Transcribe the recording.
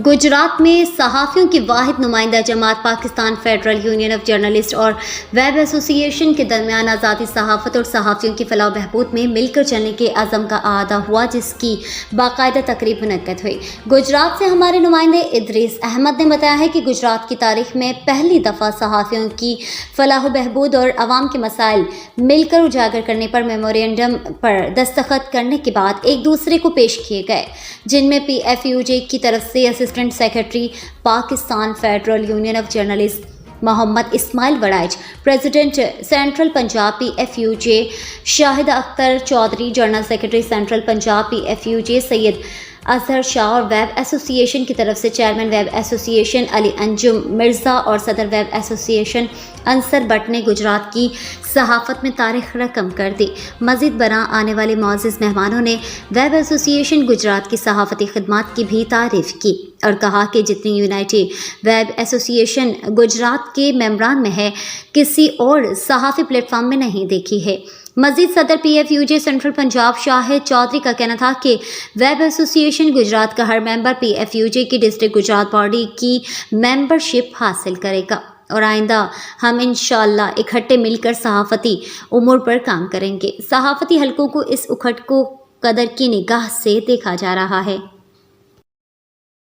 गुजरात में सहाफ़ियों की वाहिद नुमाइंदा जमात Pakistan federal union of journalist और वेब एसोसिएशन के दरमियान आज़ादी सहाफ़त और सहाफ़ियों की फलाह बहबूद में मिलकर चलने के अज़म का आदा हुआ, जिसकी बाकायदा तकरीब मुनक्कद हुई। गुजरात से हमारे नुमाइंदे इदरीस अहमद ने बताया है कि गुजरात की तारीख में पहली दफ़ा सहाफ़ियों की फलाह बहबूद और अवाम के मसाइल मिलकर उजागर करने पर मेमोरेंडम पर दस्तखत करने के बाद एक दूसरे को पेश किए गए, जिनमें PFUJ की तरफ से assistant secretary Pakistan federal union of journalist Mohammad Ismail Waraich, president central Punjab PFUJ Shahid Akhtar Chaudhry, general secretary central Punjab PFUJ Syed Azhar Shah और वेब एसोसिएशन की तरफ से chairman web association Ali Anjum Mirza और सदर वेब एसोसिएशन अंसर भट्ट ने गुजरात की सहाफ़त में तारीख़ रकम कर दी। मज़ीद बरां आने वाले मुअज़्ज़ज़ मेहमानों ने वेब एसोसिएशन गुजरात की सहाफ़ती खिदमात की भी तारीफ़ की और कहा कि जितनी यूनाइटेड वेब एसोसिएशन गुजरात के मेंबरान में है, किसी और सहाफ़ी प्लेटफॉर्म में नहीं देखी है। मज़ीद सदर PFUJ सेंट्रल पंजाब शाहिद चौधरी का कहना था कि वेब एसोसिएशन गुजरात का हर मेंबर PFUJ की डिस्ट्रिक्ट गुजरात बॉडी की मेंबरशिप हासिल करेगा और आइंदा हम इंशाअल्लाह इकट्ठे मिलकर सहाफ़ती उमूर पर काम करेंगे। सहाफ़ती हलकों को इस उखट को कदर की निगाह से देखा जा रहा है।